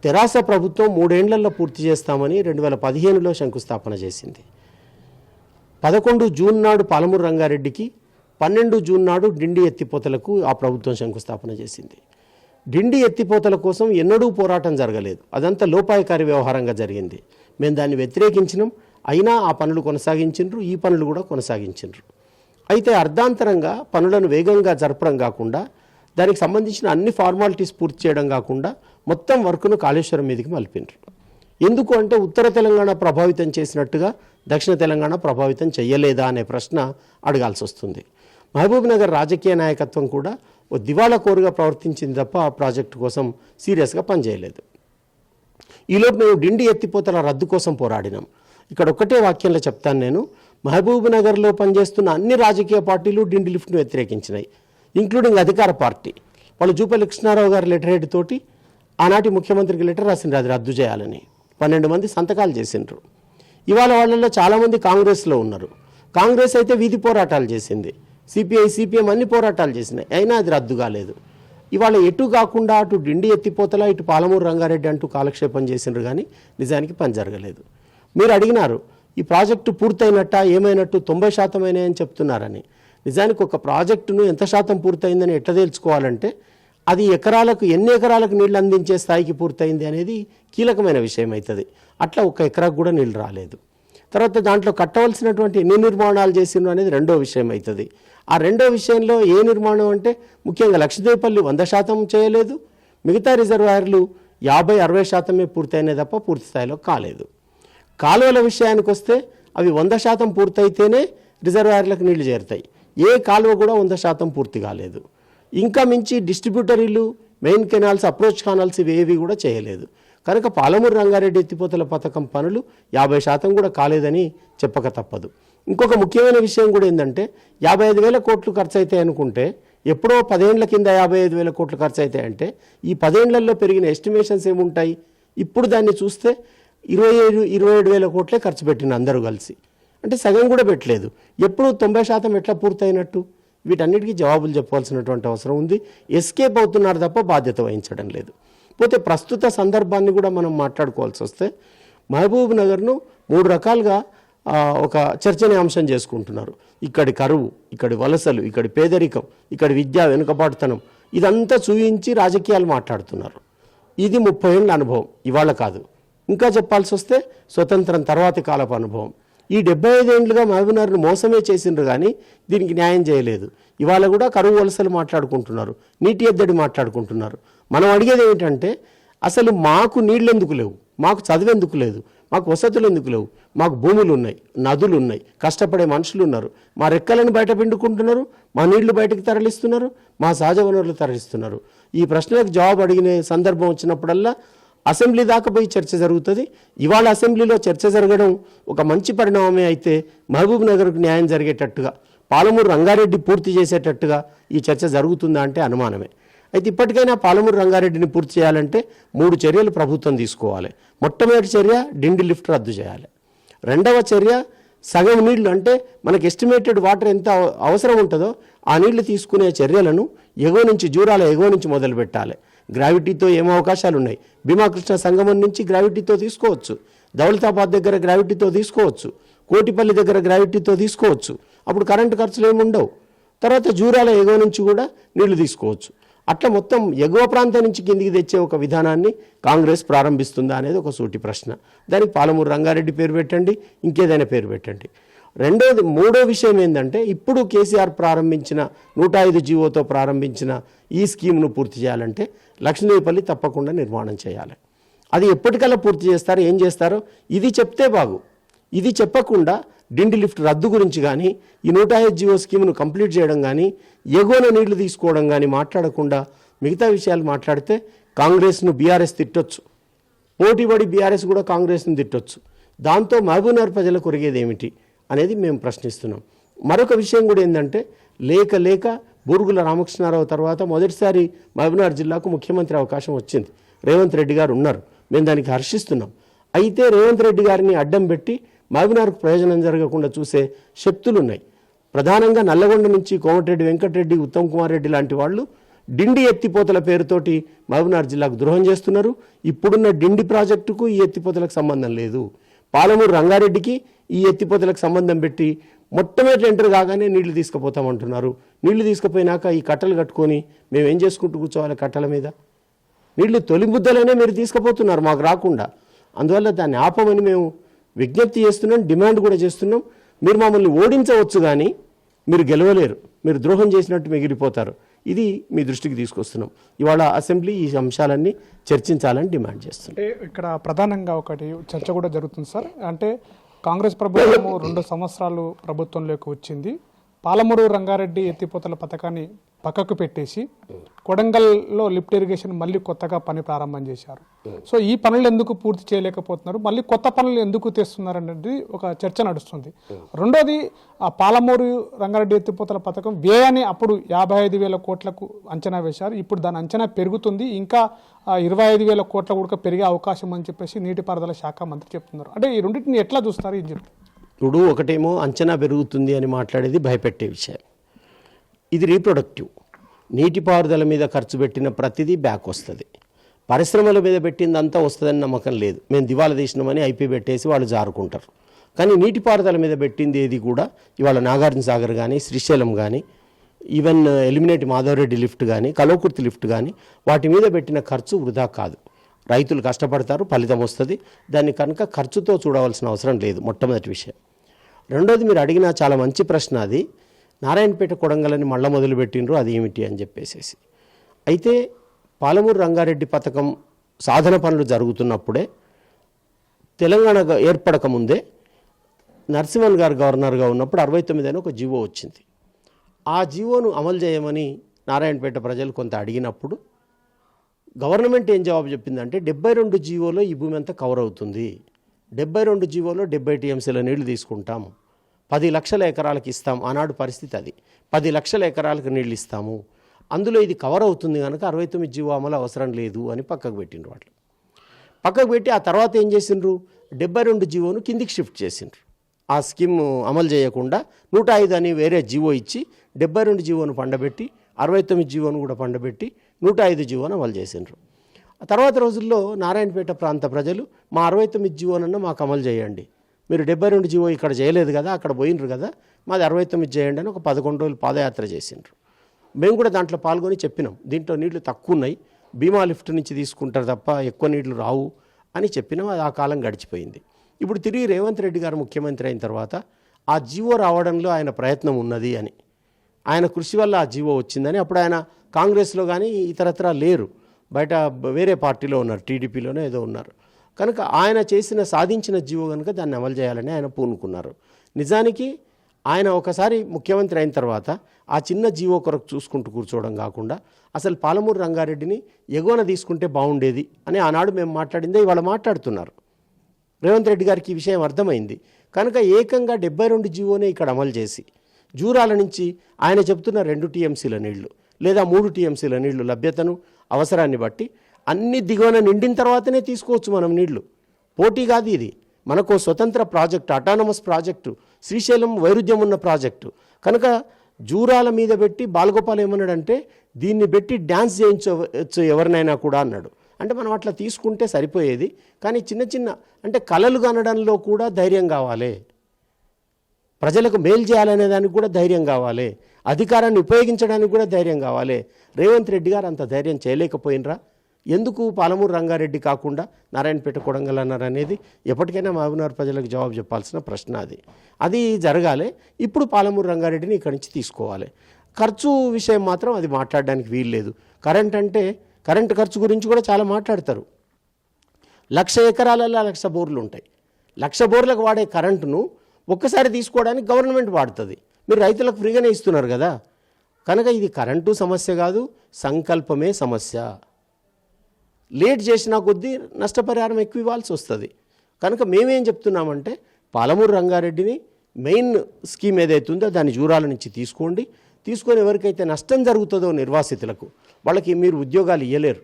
తెరాస ప్రభుత్వం 3 ఏళ్లలో పూర్తి చేస్తామని 2015లో శంకుస్థాపన చేసింది. 11 జూన్ నాడు పాలమూరు రంగారెడ్డికి, 12 జూన్ నాడు డిండి ఎత్తిపోతలకు ఆ ప్రభుత్వం శంకుస్థాపన చేసింది. డిండి ఎత్తిపోతల కోసం ఎన్నడూ పోరాటం జరగలేదు, అదంతా లోపాయకారి వ్యవహారంగా జరిగింది. మేము దాన్ని వ్యతిరేకించినాం, అయినా ఆ పనులు కొనసాగించిండ్రు, ఈ పనులు కూడా కొనసాగించిండ్రు. అయితే అర్ధాంతరంగా పనులను వేగంగా జరపడం కాకుండా, దానికి సంబంధించిన అన్ని ఫార్మాలిటీస్ పూర్తి చేయడం కాకుండా మొత్తం వర్క్ను కాళేశ్వరం మీదకి మలిపిండ్రు. ఎందుకు అంటే ఉత్తర తెలంగాణ ప్రభావితం చేసినట్టుగా దక్షిణ తెలంగాణ ప్రభావితం చేయలేదా అనే ప్రశ్న అడగాల్సి వస్తుంది. మహబూబ్ నగర్ రాజకీయ నాయకత్వం కూడా ఓ దివాళా కోరుగా ప్రవర్తించింది తప్ప ఆ ప్రాజెక్టు కోసం సీరియస్గా పనిచేయలేదు. ఈలోపు మేము డిండి ఎత్తిపోతల రద్దు కోసం పోరాడినాం. ఇక్కడ ఒక్కటే వాక్యంలో చెప్తాను నేను, మహబూబ్ నగర్లో పనిచేస్తున్న అన్ని రాజకీయ పార్టీలు డిండి లిఫ్ట్ను వ్యతిరేకించినాయి, ఇంక్లూడింగ్ అధికార పార్టీ. వాళ్ళు జూపల్లి కృష్ణారావు గారి లెటర్ హెడ్ తోటి ఆనాటి ముఖ్యమంత్రికి లెటర్ రాసిండ్రు అది రద్దు చేయాలని. 12 మంది సంతకాలు చేసిండ్రు. ఇవాళ వాళ్ళల్లో చాలామంది కాంగ్రెస్లో ఉన్నారు. కాంగ్రెస్ అయితే వీధి పోరాటాలు చేసింది, సిపిఐ సిపిఎం అన్ని పోరాటాలు చేసినాయి, అయినా అది రద్దు కాలేదు. ఇవాళ ఎటు కాకుండా అటు డిండి ఎత్తిపోతల, ఇటు పాలమూరు రంగారెడ్డి అంటూ కాలక్షేపం చేసిండ్రు, కానీ నిజానికి పని జరగలేదు. మీరు అడిగినారు ఈ ప్రాజెక్టు పూర్తయినట్ట, ఏమైనట్టు 90% అయినాయని చెప్తున్నారని. నిజానికి ఒక ప్రాజెక్టును ఎంత శాతం పూర్తయిందని ఎట్లా తెలుసుకోవాలంటే అది ఎన్ని ఎకరాలకు నీళ్లు అందించే స్థాయికి పూర్తయింది అనేది కీలకమైన విషయం అవుతుంది. అట్లా 1 ఎకరాకు కూడా నీళ్ళు రాలేదు. తర్వాత దాంట్లో కట్టవలసినటువంటి ఎన్ని నిర్మాణాలు చేసిండ్రు అనేది రెండో విషయం అవుతుంది. ఆ రెండో విషయంలో ఏ నిర్మాణం అంటే ముఖ్యంగా లక్షదేవపల్లి 100% చేయలేదు, మిగతా రిజర్వాయర్లు 50-60% పూర్తయినాయి తప్ప పూర్తి స్థాయిలో కాలేదు. కాలువల విషయానికి వస్తే అవి 100% పూర్తయితేనే రిజర్వాయర్లకు నీళ్లు చేరుతాయి. ఏ కాలువ కూడా 100% పూర్తి కాలేదు. ఇంకా మించి డిస్ట్రిబ్యూటరీలు, మెయిన్ కెనాల్స్, అప్రోచ్ కెనాల్స్ ఇవేవి కూడా చేయలేదు. కనుక పాలమూరు రంగారెడ్డి ఎత్తిపోతల పథకం పనులు 50% కూడా కాలేదని చెప్పక తప్పదు. ఇంకొక ముఖ్యమైన విషయం కూడా ఏంటంటే 55,000 కోట్లు ఖర్చు అవుతాయి అనుకుంటే, ఎప్పుడో 10 ఏళ్ల కింద 55,000 కోట్లు ఖర్చు అవుతాయంటే ఈ 10 ఏళ్లలో పెరిగిన ఎస్టిమేషన్స్ ఏముంటాయి? ఇప్పుడు దాన్ని చూస్తే 27,000 కోట్లే ఖర్చు పెట్టిన అందరూ కలిసి, అంటే సగం కూడా పెట్టలేదు. ఎప్పుడు 90% ఎట్లా పూర్తయినట్టు? వీటన్నిటికీ జవాబులు చెప్పాల్సినటువంటి అవసరం ఉంది. ఎస్కేప్ అవుతున్నారు తప్ప బాధ్యత వహించడం లేదు. పోతే ప్రస్తుత సందర్భాన్ని కూడా మనం మాట్లాడుకోవాల్సి వస్తే మహబూబ్ నగర్ను 3 రకాలుగా ఒక చర్చనీయాంశం చేసుకుంటున్నారు. ఇక్కడి కరువు, ఇక్కడి వలసలు, ఇక్కడి పేదరికం, ఇక్కడి విద్యా వెనుకబాటుతనం, ఇదంతా చూయించి రాజకీయాలు మాట్లాడుతున్నారు. ఇది 30 ఏళ్ళ అనుభవం, ఇవాళ కాదు. ఇంకా చెప్పాల్సి వస్తే స్వతంత్రం తర్వాతి కాలపు అనుభవం. ఈ 75 ఏళ్ళుగా మహబూబ్నగర్ను మోసమే చేసిండ్రు, కానీ దీనికి న్యాయం చేయలేదు. ఇవాళ కూడా కరువు వలసలు మాట్లాడుకుంటున్నారు, నీటి ఎద్దడి మాట్లాడుకుంటున్నారు. మనం అడిగేది ఏమిటంటే అసలు మాకు నీళ్ళు ఎందుకు లేవు, మాకు చదువు ఎందుకు లేదు, మాకు వసతులు ఎందుకు లేవు, మాకు భూములు ఉన్నాయి, నదులు ఉన్నాయి, కష్టపడే మనుషులు ఉన్నారు, మా రెక్కలను బయట పిండుకుంటున్నారు, మా నీళ్లు బయటకు తరలిస్తున్నారు, మా సహజ వనరులు తరలిస్తున్నారు. ఈ ప్రశ్నలకు జవాబు అడిగిన సందర్భం వచ్చినప్పుడల్లా అసెంబ్లీ దాకా పోయి చర్చ జరుగుతుంది. ఇవాళ అసెంబ్లీలో చర్చ జరగడం ఒక మంచి పరిణామమే. అయితే మహబూబ్ నగర్కు న్యాయం జరిగేటట్టుగా, పాలమూరు రంగారెడ్డి పూర్తి చేసేటట్టుగా ఈ చర్చ జరుగుతుందా అంటే అనుమానమే. అయితే ఇప్పటికైనా పాలమూరు రంగారెడ్డిని పూర్తి చేయాలంటే 3 చర్యలు ప్రభుత్వం తీసుకోవాలి. మొట్టమొదటి చర్య డిండి లిఫ్ట్ రద్దు చేయాలి. రెండవ చర్య సగం నీళ్లు, అంటే మనకు ఎస్టిమేటెడ్ వాటర్ ఎంత అవసరం ఉంటుందో ఆ నీళ్లు తీసుకునే చర్యలను ఎగువ నుంచి, జూరాల ఎగువ నుంచి మొదలు పెట్టాలి. గ్రావిటీతో ఏం అవకాశాలు ఉన్నాయి? భీమాకృష్ణ సంగమం నుంచి గ్రావిటీతో తీసుకోవచ్చు, దౌలతాబాద్ దగ్గర గ్రావిటీతో తీసుకోవచ్చు, కోటిపల్లి దగ్గర గ్రావిటీతో తీసుకోవచ్చు. అప్పుడు కరెంటు ఖర్చులు ఏమి ఉండవు. తర్వాత జూరాల ఎగువ నుంచి కూడా నీళ్లు తీసుకోవచ్చు. అట్లా మొత్తం ఎగువ ప్రాంతం నుంచి కిందికి తెచ్చే ఒక విధానాన్ని కాంగ్రెస్ ప్రారంభిస్తుందా అనేది ఒక సూటి ప్రశ్న. దానికి పాలమూరు రంగారెడ్డి పేరు పెట్టండి, ఇంకేదైనా పేరు పెట్టండి. మూడో విషయం ఏంటంటే, ఇప్పుడు కేసీఆర్ ప్రారంభించిన 105 జీవోతో ప్రారంభించిన ఈ స్కీమ్ను పూర్తి చేయాలంటే లక్ష్మీపల్లి తప్పకుండా నిర్మాణం చేయాలి. అది ఎప్పటికల్లా పూర్తి చేస్తారో ఏం చేస్తారో ఇది చెప్తే బాగు. ఇది చెప్పకుండా డిండి లిఫ్ట్ రద్దు గురించి కానీ, ఈ 105 జీవో స్కీమ్ను కంప్లీట్ చేయడం కానీ, ఎగువన నీళ్లు తీసుకోవడం కానీ మాట్లాడకుండా మిగతా విషయాలు మాట్లాడితే కాంగ్రెస్ను బీఆర్ఎస్ తిట్టొచ్చు, పోటీపడి బీఆర్ఎస్ కూడా కాంగ్రెస్ను తిట్టొచ్చు. దాంతో మహబూబ్నగర్ ప్రజలకు ఒరిగేది ఏమిటి అనేది మేము ప్రశ్నిస్తున్నాం. మరొక విషయం కూడా ఏంటంటే, లేక బూరుగుల రామకృష్ణారావు తర్వాత మొదటిసారి మహబూబ్నగర్ జిల్లాకు ముఖ్యమంత్రి అవకాశం వచ్చింది. రేవంత్ రెడ్డి గారు ఉన్నారు, మేము దానికి హర్షిస్తున్నాం. అయితే రేవంత్ రెడ్డి గారిని అడ్డం పెట్టి మహబూబ్నగర్కు ప్రయోజనం జరగకుండా చూసే శక్తులు ఉన్నాయి. ప్రధానంగా నల్లగొండ నుంచి కోమటిరెడ్డి వెంకటరెడ్డి, ఉత్తమ్ కుమార్ రెడ్డి లాంటి వాళ్ళు డిండి ఎత్తిపోతల పేరుతోటి మహబూబ్నగర్ జిల్లాకు ద్రోహం చేస్తున్నారు. ఇప్పుడున్న డిండి ప్రాజెక్టుకు ఈ ఎత్తిపోతలకు సంబంధం లేదు. పాలమూరు రంగారెడ్డికి ఈ ఎత్తిపోతలకు సంబంధం పెట్టి మొట్టమొదటి ఎంటర్ కాగానే నీళ్లు తీసుకుపోతామంటున్నారు. నీళ్లు తీసుకుపోయినాక ఈ కట్టలు కట్టుకొని మేము ఏం చేసుకుంటూ కూర్చోవాలి? కట్టల మీద నీళ్లు తొలి ముద్దలనే మీరు తీసుకుపోతున్నారు మాకు రాకుండా. అందువల్ల దాన్ని ఆపమని మేము విజ్ఞప్తి చేస్తున్నాం, డిమాండ్ కూడా చేస్తున్నాం. మీరు మమ్మల్ని ఓడించవచ్చు కానీ మీరు గెలవలేరు, మీరు ద్రోహం చేసినట్టు మిగిలిపోతారు. ఇది మీ దృష్టికి తీసుకొస్తున్నాం. ఇవాళ అసెంబ్లీ ఈ అంశాలన్నీ చర్చించాలని డిమాండ్ చేస్తున్నాం. అంటే ఇక్కడ ప్రధానంగా ఒకటి చర్చ కూడా జరుగుతుంది సార్. అంటే కాంగ్రెస్ ప్రభుత్వము 2 సంవత్సరాలు ప్రభుత్వంలోకి వచ్చింది. పాలమూరు రంగారెడ్డి ఎత్తిపోతల పథకాన్ని పక్కకు పెట్టేసి కొడంగల్లో లిఫ్ట్ ఇరిగేషన్ మళ్ళీ కొత్తగా పని ప్రారంభం చేశారు. సో ఈ పనులు ఎందుకు పూర్తి చేయలేకపోతున్నారు, మళ్ళీ కొత్త పనులు ఎందుకు తెస్తున్నారు అనేది ఒక చర్చ నడుస్తుంది. రెండోది, ఆ పాలమూరు రంగారెడ్డి ఎత్తిపోతల పథకం వ్యయాన్ని అప్పుడు 55,000 కోట్లకు అంచనా వేశారు. ఇప్పుడు దాని అంచనా పెరుగుతుంది, ఇంకా 25,000 కోట్ల కూడా పెరిగే అవకాశం అని చెప్పేసి నీటిపారుదల శాఖ మంత్రి చెప్తున్నారు. అంటే ఈ రెండింటిని ఎట్లా చూస్తారు ఏం చెప్తారు? ఇప్పుడు ఒకటేమో అంచనా పెరుగుతుంది అని మాట్లాడేది భయపెట్టే విషయం, ఇది రీప్రొడక్టివ్. నీటిపారుదల మీద ఖర్చు పెట్టిన ప్రతిదీ బ్యాక్ వస్తుంది. పరిశ్రమల మీద పెట్టిందంతా వస్తుందని నమ్మకం లేదు. మేము దివాలా తీసినామని ఐపీ పెట్టేసి వాళ్ళు జారుకుంటారు. కానీ నీటిపారుదల మీద పెట్టింది ఏది కూడా ఇవాళ నాగార్జున సాగర్ కానీ, శ్రీశైలం కానీ, ఈవెన్ ఎలిమినేట్ మాధవరెడ్డి లిఫ్ట్ కానీ, కల్వకుర్తి లిఫ్ట్ కానీ, వాటి మీద పెట్టిన ఖర్చు వృధా కాదు. రైతులు కష్టపడతారు, ఫలితం వస్తుంది. దాన్ని కనుక ఖర్చుతో చూడవలసిన అవసరం లేదు, మొట్టమొదటి విషయం. రెండోది, మీరు అడిగిన చాలా మంచి ప్రశ్న అది. నారాయణపేట కొడంగలని మళ్ళీ మొదలుపెట్టినరు, అది ఏమిటి అని చెప్పేసి. అయితే పాలమూరు రంగారెడ్డి పథకం సాధన పనులు జరుగుతున్నప్పుడే, తెలంగాణ ఏర్పడక ముందే నరసింహన్ గారు గవర్నర్గా ఉన్నప్పుడు 69 అని ఒక జీవో వచ్చింది. ఆ జీవోను అమలు చేయమని నారాయణపేట ప్రజలు కొంత అడిగినప్పుడు గవర్నమెంట్ ఏం జవాబు చెప్పిందంటే, 72 జీవోలో ఈ భూమి అంతా కవర్ అవుతుంది, 72 జీవోలో 70 టీఎంసీల నీళ్లు తీసుకుంటాం, 10 లక్షల ఎకరాలకు ఇస్తాం. ఆనాడు పరిస్థితి అది, 10 లక్షల ఎకరాలకు నీళ్ళు ఇస్తాము, అందులో ఇది కవర్ అవుతుంది కనుక 69 జీవో అమలు అవసరం లేదు అని పక్కకు పెట్టిండ్రు. వాళ్ళు పక్కకు పెట్టి ఆ తర్వాత ఏం చేసిండ్రు, 72 జీవోను కిందికి షిఫ్ట్ చేసిండ్రు. ఆ స్కీమ్ అమలు చేయకుండా 105 అని వేరే జీవో ఇచ్చి 72 జీవోను పండబెట్టి 69 జీవోను కూడా పండబెట్టి 105 జీవోను అమలు చేసిండ్రు. ఆ తర్వాత రోజుల్లో నారాయణపేట ప్రాంత ప్రజలు మా 69 జీవోనన్నా మాకు అమలు చేయండి, మీరు 72 జీవో ఇక్కడ చేయలేదు కదా, అక్కడ పోయినరు కదా, మాది 69 చేయండి అని ఒక 11 రోజులు పాదయాత్ర చేసిండ్రు. మేము కూడా దాంట్లో పాల్గొని చెప్పినాం, దీంట్లో నీళ్లు తక్కువ ఉన్నాయి, భీమా లిఫ్ట్ నుంచి తీసుకుంటారు తప్ప ఎక్కువ నీళ్లు రావు అని చెప్పినాం. అది ఆ కాలం గడిచిపోయింది. ఇప్పుడు తిరిగి రేవంత్ రెడ్డి గారు ముఖ్యమంత్రి అయిన తర్వాత ఆ జీవో రావడంలో ఆయన ప్రయత్నం ఉన్నది అని, ఆయన కృషి వల్ల ఆ జీవో వచ్చిందని, అప్పుడు ఆయన కాంగ్రెస్లో కానీ ఇతరత్రా లేరు, బయట వేరే పార్టీలో ఉన్నారు, టీడీపీలోనే ఏదో ఉన్నారు. కనుక ఆయన సాధించిన జీవో కనుక దాన్ని అమలు చేయాలని ఆయన పూనుకున్నారు. నిజానికి ఆయన ఒకసారి ముఖ్యమంత్రి అయిన తర్వాత ఆ చిన్న జీవో కొరకు చూసుకుంటూ కూర్చోవడం కాకుండా అసలు పాలమూరు రంగారెడ్డిని ఎగువన తీసుకుంటే బాగుండేది అని ఆనాడు మేము మాట్లాడిందే ఇవాళ మాట్లాడుతున్నారు. రేవంత్ రెడ్డి గారికి ఈ విషయం అర్థమైంది కనుక ఏకంగా 72 జీవోనే ఇక్కడ అమలు చేసి జూరాల నుంచి ఆయన చెప్తున్న 2 టీఎంసీల నీళ్లు లేదా 3 టీఎంసీల నీళ్లు లభ్యతను అవసరాన్ని బట్టి అన్ని దిగువన నిండిన తర్వాతనే తీసుకోవచ్చు మనం నీళ్లు. పోటీ కాదు ఇది, మనకు స్వతంత్ర ప్రాజెక్టు, అటానమస్ ప్రాజెక్టు, శ్రీశైలం వైరుధ్యం ఉన్న ప్రాజెక్టు. కనుక జూరాల మీద పెట్టి బాలగోపాల్ ఏమన్నాడంటే దీన్ని పెట్టి డ్యాన్స్ చేయించవచ్చు ఎవరినైనా కూడా అన్నాడు. అంటే మనం అట్లా తీసుకుంటే సరిపోయేది. కానీ చిన్న చిన్న అంటే కలలు కనడంలో కూడా ధైర్యం కావాలి, ప్రజలకు మేలు చేయాలనే దానికి కూడా ధైర్యం కావాలి, అధికారాన్ని ఉపయోగించడానికి కూడా ధైర్యం కావాలి. రేవంత్ రెడ్డి గారు అంత ధైర్యం చేయలేకపోయినరా? ఎందుకు పాలమూరు రంగారెడ్డి కాకుండా నారాయణపేట కొడంగల్ అన్నారు అనేది ఎప్పటికైనా మహబూబ్నగర్ ప్రజలకు జవాబు చెప్పాల్సిన ప్రశ్న అది జరగాలి. ఇప్పుడు పాలమూరు రంగారెడ్డిని ఇక్కడి నుంచి తీసుకోవాలి. ఖర్చు విషయం మాత్రం అది మాట్లాడడానికి వీలు లేదు. కరెంటు ఖర్చు గురించి కూడా చాలా మాట్లాడతారు. 1,00,000 ఎకరాలలో 1,00,000 బోర్లు ఉంటాయి. 1,00,000 బోర్లకు వాడే కరెంటును ఒక్కసారి తీసుకోవడానికి గవర్నమెంట్ వాడుతుంది. మీరు రైతులకు ఫ్రీగానే ఇస్తున్నారు కదా. కనుక ఇది కరెంటు సమస్య కాదు, సంకల్పమే సమస్య. లేట్ చేసినా కొద్దీ నష్టపరిహారం ఎక్కువ ఇవ్వాల్సి వస్తుంది. కనుక మేమేం చెప్తున్నామంటే పాలమూరు రంగారెడ్డిని మెయిన్ స్కీమ్ ఏదైతే ఉందో దాన్ని జూరాల నుంచి తీసుకొని ఎవరికైతే నష్టం జరుగుతుందో నిర్వాసితులకు, వాళ్ళకి మీరు ఉద్యోగాలు ఇవ్వలేరు,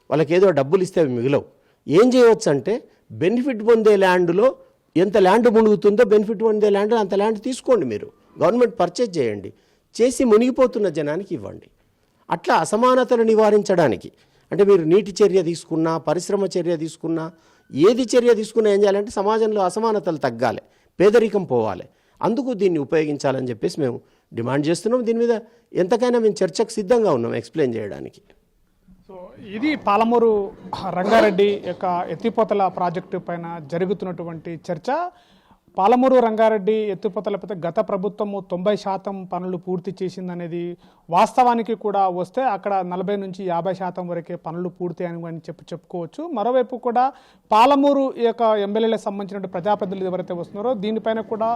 వాళ్ళకి ఏదో డబ్బులు ఇస్తే అవి మిగిలవు. ఏం చేయవచ్చు అంటే బెనిఫిట్ పొందే ల్యాండ్లో ఎంత ల్యాండ్ మునుగుతుందో బెనిఫిట్ పొందే ల్యాండ్ అంత ల్యాండ్ తీసుకోండి. మీరు గవర్నమెంట్ పర్చేజ్ చేయండి, చేసి మునిగిపోతున్న జనానికి ఇవ్వండి. అట్లా అసమానతలు నివారించడానికి అంటే మీరు నీటి చర్య తీసుకున్నా, పరిశ్రమ చర్య తీసుకున్నా, ఏది చర్య తీసుకున్నా ఏం చేయాలంటే సమాజంలో అసమానతలు తగ్గాలి, పేదరికం పోవాలి. అందుకు దీన్ని ఉపయోగించాలని చెప్పేసి మేము డిమాండ్ చేస్తున్నాం. దీని మీద ఎంతకైనా మేము చర్చకు సిద్ధంగా ఉన్నాం, ఎక్స్ప్లెయిన్ చేయడానికి. సో ఇది పాలమూరు రంగారెడ్డి యొక్క ఎత్తిపోతల ప్రాజెక్టు పైన జరుగుతున్నటువంటి చర్చ. పాలమూరు రంగారెడ్డి ఎత్తిపోతలపై గత ప్రభుత్వము 90% పనులు పూర్తి చేసిందనేది వాస్తవానికి కూడా వస్తే అక్కడ 40 నుంచి 50% వరకే పనులు పూర్తి అని చెప్పుకోవచ్చు. మరోవైపు కూడా పాలమూరు ఈ యొక్క ఎమ్మెల్యేలకు సంబంధించిన ప్రజాప్రతినిధులు ఎవరైతే వస్తున్నారో దీనిపైన కూడా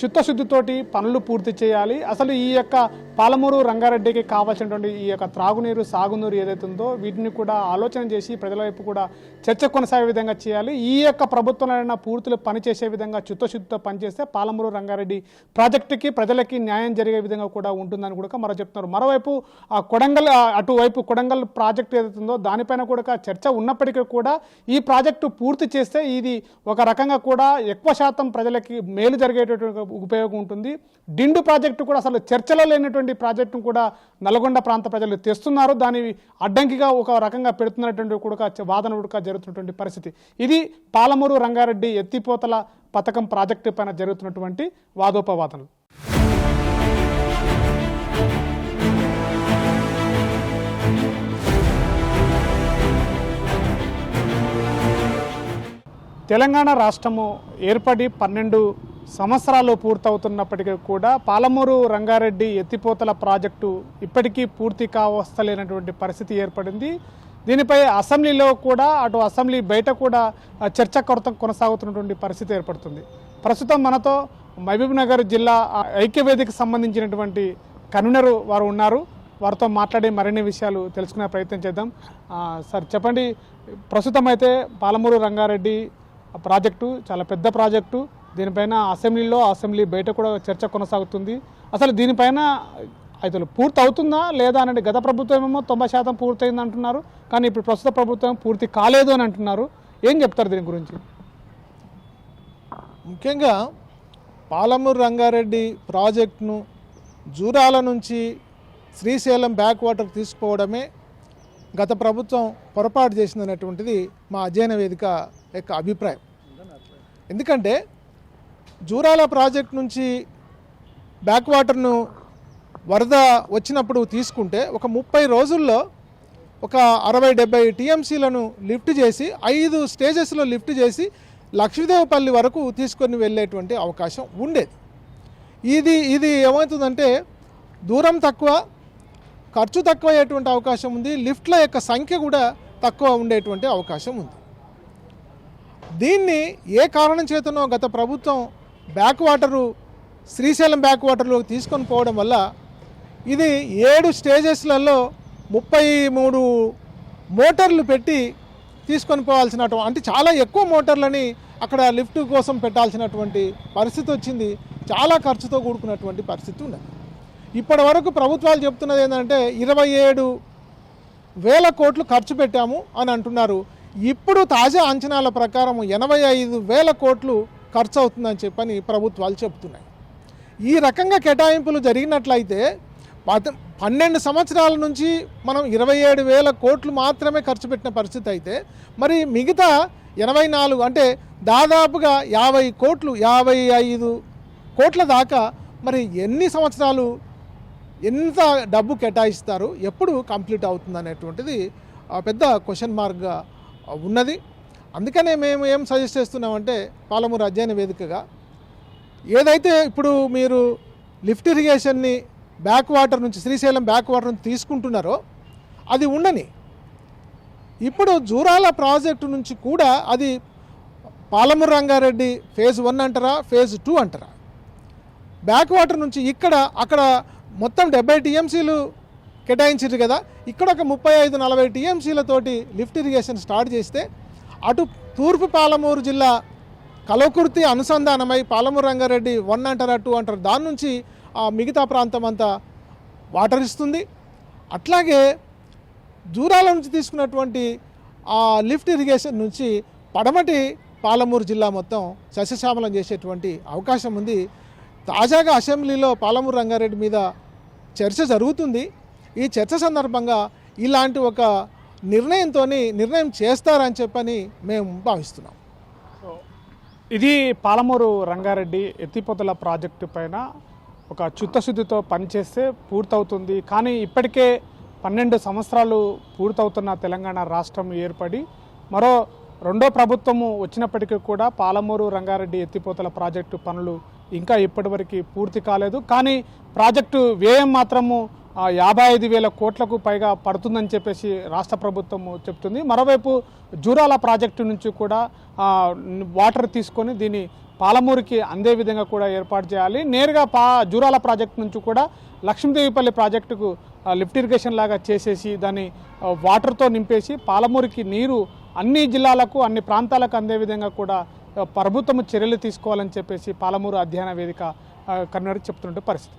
చిత్తశుద్ధితోటి పనులు పూర్తి చేయాలి. అసలు ఈ యొక్క పాలమూరు రంగారెడ్డికి కావాల్సినటువంటి ఈ యొక్క త్రాగునీరు, సాగునీరు ఏదైతే ఉందో వీటిని కూడా ఆలోచన చేసి ప్రజల వైపు కూడా చర్చ కొనసాగే విధంగా చేయాలి. ఈ యొక్క ప్రభుత్వంలో పూర్తిలో పనిచేసే విధంగా చిత్తశుద్ధితో పనిచేస్తే పాలమూరు రంగారెడ్డి ప్రాజెక్టుకి ప్రజలకి న్యాయం జరిగే విధంగా కూడా ఉంటుందని కూడా మరో చెప్తున్నారు. మరోవైపు ఆ అటువైపు కొడంగల్ ప్రాజెక్టు ఏదైతే ఉందో దానిపైన కూడా చర్చ ఉన్నప్పటికీ కూడా ఈ ప్రాజెక్టు పూర్తి చేస్తే ఇది ఒక రకంగా కూడా ఎక్కువ శాతం ప్రజలకి మేలు జరిగేటటువంటి ఉపయోగం ఉంటుంది. డిండు ప్రాజెక్టు కూడా అసలు చర్చలో లేనటువంటి ప్రాజెక్టును కూడా నల్గొండ ప్రాంత ప్రజలు తెస్తున్నారు, దాని అడ్డంకిగా ఒక రకంగా పెడుతున్నటువంటి కూడా వాదన కూడా జరుగుతున్నటువంటి పరిస్థితి. ఇది పాలమూరు రంగారెడ్డి ఎత్తిపోతల పథకం ప్రాజెక్టు పైన జరుగుతున్నటువంటి వాదోపవాదనలు. తెలంగాణ రాష్ట్రము ఏర్పడి 12 సంవత్సరాలు పూర్తవుతున్నప్పటికీ కూడా పాలమూరు రంగారెడ్డి ఎత్తిపోతల ప్రాజెక్టు ఇప్పటికీ పూర్తి కావస్తలేనటువంటి పరిస్థితి ఏర్పడింది. దీనిపై అసెంబ్లీలో కూడా అటు అసెంబ్లీ బయట కూడా చర్చ కొనసాగుతున్నటువంటి పరిస్థితి ఏర్పడుతుంది. ప్రస్తుతం మనతో మహబూబ్నగర్ జిల్లా ఐక్యవేదికకు సంబంధించినటువంటి కన్వీనర్ వారు ఉన్నారు. వారితో మాట్లాడి మరిన్ని విషయాలు తెలుసుకునే ప్రయత్నం చేద్దాం. సార్ చెప్పండి, ప్రస్తుతం అయితే పాలమూరు రంగారెడ్డి ప్రాజెక్టు చాలా పెద్ద ప్రాజెక్టు, దీనిపైన అసెంబ్లీ బయట కూడా చర్చ కొనసాగుతుంది. అసలు దీనిపైన అయితే పూర్తి అవుతుందా లేదా అంటే గత ప్రభుత్వం ఏమో 90% పూర్తయింది అంటున్నారు, కానీ ఇప్పుడు ప్రస్తుత ప్రభుత్వం పూర్తి కాలేదు అని అంటున్నారు. ఏం చెప్తారు దీని గురించి? ముఖ్యంగా పాలమూరు రంగారెడ్డి ప్రాజెక్టును జూరాల నుంచి శ్రీశైలం బ్యాక్ వాటర్ తీసుకుపోవడమే గత ప్రభుత్వం పొరపాటు చేసిందనేటువంటిది మా అధ్యయన వేదిక యొక్క అభిప్రాయం. ఎందుకంటే జూరాల ప్రాజెక్ట్ నుంచి బ్యాక్ వాటర్ను వరద వచ్చినప్పుడు తీసుకుంటే ఒక 30 రోజుల్లో ఒక 60-70 టీఎంసీలను లిఫ్ట్ చేసి 5 స్టేజెస్లో లిఫ్ట్ చేసి లక్ష్మీదేవపల్లి వరకు తీసుకొని వెళ్ళేటువంటి అవకాశం ఉండేది. ఇది ఏమవుతుందంటే దూరం తక్కువ, ఖర్చు తక్కువ అయ్యేటువంటి అవకాశం ఉంది, లిఫ్ట్ల యొక్క సంఖ్య కూడా తక్కువ ఉండేటువంటి అవకాశం ఉంది. దీన్ని ఏ కారణం చేతనో గత ప్రభుత్వం బ్యాక్ వాటరు శ్రీశైలం బ్యాక్ వాటర్లో తీసుకొని పోవడం వల్ల ఇది 7 స్టేజెస్లలో 33 మోటార్లు పెట్టి తీసుకొని పోవాల్సినటువంటి, అంటే చాలా ఎక్కువ మోటార్లని అక్కడ లిఫ్ట్ కోసం పెట్టాల్సినటువంటి పరిస్థితి వచ్చింది. చాలా ఖర్చుతో కూడుకున్నటువంటి పరిస్థితి ఉన్నది. ఇప్పటి వరకు ప్రభుత్వాలు చెప్తున్నది ఏంటంటే 27,000 కోట్లు ఖర్చు పెట్టాము అని అంటున్నారు. ఇప్పుడు తాజా అంచనాల ప్రకారం 85,000 కోట్లు ఖర్చు అవుతుందని చెప్పని ప్రభుత్వాలు చెప్తున్నాయి. ఈ రకంగా కేటాయింపులు జరిగినట్లయితే 12 సంవత్సరాల నుంచి మనం 27,000 కోట్లు మాత్రమే ఖర్చు పెట్టిన పరిస్థితి అయితే మరి మిగతా 84 అంటే దాదాపుగా 50 కోట్లు 55 కోట్ల దాకా మరి ఎన్ని సంవత్సరాలు ఎంత డబ్బు కేటాయిస్తారు, ఎప్పుడు కంప్లీట్ అవుతుంది అనేటువంటిది పెద్ద క్వశ్చన్ మార్క్గా ఉన్నది. అందుకనే మేము ఏం సజెస్ట్ చేస్తున్నామంటే పాలమూరు అధ్యయన వేదికగా ఏదైతే ఇప్పుడు మీరు లిఫ్ట్ ఇరిగేషన్ని బ్యాక్ వాటర్ నుంచి శ్రీశైలం బ్యాక్ వాటర్ నుంచి తీసుకుంటున్నారో అది ఉండని. ఇప్పుడు జూరాల ప్రాజెక్టు నుంచి కూడా అది పాలమూరు రంగారెడ్డి ఫేజ్ 1 అంటారా ఫేజ్ 2 అంటారా, బ్యాక్ వాటర్ నుంచి అక్కడ మొత్తం 70 టీఎంసీలు కేటాయించారు కదా, ఇక్కడ ఒక 35-40 టీఎంసీలతోటి లిఫ్ట్ ఇరిగేషన్ స్టార్ట్ చేస్తే అటు తూర్పు పాలమూరు జిల్లా కలవకుర్తి అనుసంధానమై పాలమూరు రంగారెడ్డి 1 అంటారా 2 అంటారా దాని నుంచి మిగతా ప్రాంతం అంతా వాటర్ ఇస్తుంది. అట్లాగే దూరాల నుంచి తీసుకున్నటువంటి లిఫ్ట్ ఇరిగేషన్ నుంచి పడమటి పాలమూరు జిల్లా మొత్తం సస్యశ్యామలం చేసేటువంటి అవకాశం ఉంది. తాజాగా అసెంబ్లీలో పాలమూరు రంగారెడ్డి మీద చర్చ జరుగుతుంది. ఈ చర్చ సందర్భంగా ఇలాంటి ఒక నిర్ణయం చేస్తారని చెప్పని మేము భావిస్తున్నాం. ఇది పాలమూరు రంగారెడ్డి ఎత్తిపోతల ప్రాజెక్టు పైన ఒక చిత్తశుద్ధితో పనిచేస్తే పూర్తవుతుంది. కానీ ఇప్పటికే 12 సంవత్సరాలు పూర్తవుతున్న తెలంగాణ రాష్ట్రం ఏర్పడి మరో రెండో ప్రభుత్వము వచ్చినప్పటికీ కూడా పాలమూరు రంగారెడ్డి ఎత్తిపోతల ప్రాజెక్టు పనులు ఇంకా ఇప్పటివరకు పూర్తి కాలేదు. కానీ ప్రాజెక్టు వ్యయం మాత్రము 55,000 కోట్లకు పైగా పడుతుందని చెప్పేసి రాష్ట్ర ప్రభుత్వము చెప్తుంది. మరోవైపు జూరాల ప్రాజెక్టు నుంచి కూడా వాటర్ తీసుకొని దీన్ని పాలమూరుకి అందే విధంగా కూడా ఏర్పాటు చేయాలి. నేరుగా జూరాల ప్రాజెక్టు నుంచి కూడా లక్ష్మీదేవిపల్లి ప్రాజెక్టుకు లిఫ్ట్ ఇరిగేషన్ లాగా చేసేసి దాన్ని వాటర్తో నింపేసి పాలమూరుకి నీరు అన్ని జిల్లాలకు అన్ని ప్రాంతాలకు అందే విధంగా కూడా ప్రభుత్వం చర్యలు తీసుకోవాలని చెప్పేసి పాలమూరు అధ్యయన వేదిక కన్వీనర్ చెప్తున్నట్టు పరిస్థితి.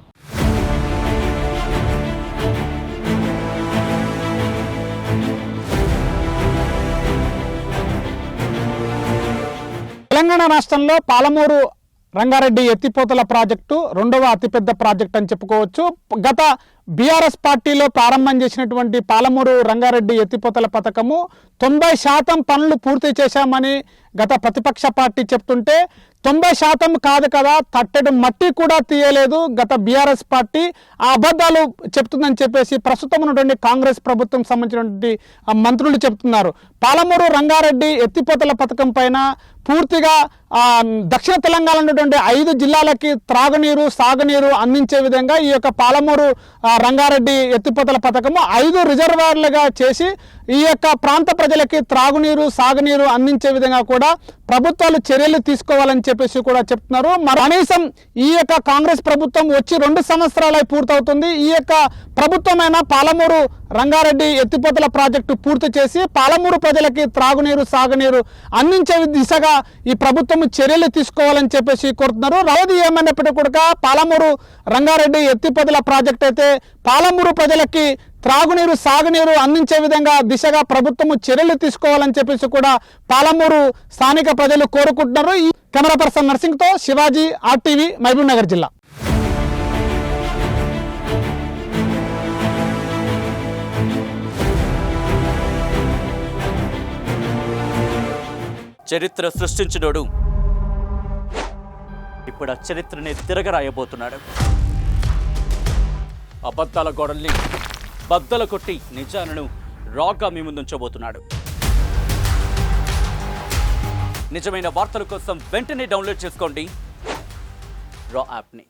తెలంగాణ రాష్ట్రంలో పాలమూరు రంగారెడ్డి ఎత్తిపోతల ప్రాజెక్టు రెండవ అతిపెద్ద ప్రాజెక్ట్ అని చెప్పుకోవచ్చు. గత బీఆర్ఎస్ పార్టీలో ప్రారంభం చేసినటువంటి పాలమూరు రంగారెడ్డి ఎత్తిపోతల పథకము 90% పనులు పూర్తి చేశామని గత ప్రతిపక్ష పార్టీ చెప్తుంటే 90% కాదు కదా, తట్టెడు మట్టి కూడా తీయలేదు గత బీఆర్ఎస్ పార్టీ, ఆ అబద్ధాలు చెప్తుందని చెప్పేసి ప్రస్తుతం ఉన్నటువంటి కాంగ్రెస్ ప్రభుత్వం సంబంధించినటువంటి మంత్రులు చెప్తున్నారు. పాలమూరు రంగారెడ్డి ఎత్తిపోతల పథకం పైన పూర్తిగా దక్షిణ తెలంగాణ ఉన్నటువంటి 5 జిల్లాలకి త్రాగునీరు సాగునీరు అందించే విధంగా ఈ యొక్క పాలమూరు రంగారెడ్డి ఎత్తిపోతల పథకము 5 రిజర్వాయర్లుగా చేసి ఈ యొక్క ప్రాంత ప్రజలకి త్రాగునీరు సాగునీరు అందించే విధంగా కూడా ప్రభుత్వాలు చర్యలు తీసుకోవాలని చెప్పేసి కూడా చెప్తున్నారు. కనీసం ఈ యొక్క కాంగ్రెస్ ప్రభుత్వం వచ్చి 2 సంవత్సరాలై పూర్తవుతుంది. ఈ యొక్క ప్రభుత్వమైన పాలమూరు రంగారెడ్డి ఎత్తిపోతల ప్రాజెక్టు పూర్తి చేసి పాలమూరు ప్రజలకి త్రాగునీరు సాగునీరు అందించే దిశగా ఈ ప్రభుత్వం చర్యలు తీసుకోవాలని చెప్పేసి కోరుతున్నారు. రవది ఏమైనప్పటికీ కూడా పాలమూరు రంగారెడ్డి ఎత్తిపోతల ప్రాజెక్ట్ అయితే పాలమూరు ప్రజలకి త్రాగునీరు సాగునీరు అందించే విధంగా దిశగా ప్రభుత్వము చర్యలు తీసుకోవాలని చెప్పేసి కూడా పాలమూరు స్థానిక ప్రజలు కోరుకుంటున్నారు. ఈ కెమెరా పర్సన్ నర్సింగ్తో శివాజీ, RTV, మహబూబ్ నగర్ జిల్లా. చరిత్ర సృష్టించినోడు ఇప్పుడు ఆ చరిత్రని తిరగరాయబోతున్నాడు. అబద్ధాల గోడల్ని బద్దలు కొట్టి నిజాలను రాగా మీ ముందుంచబోతున్నాడు. నిజమైన వార్తల కోసం వెంటనే డౌన్లోడ్ చేసుకోండి రా యాప్ని.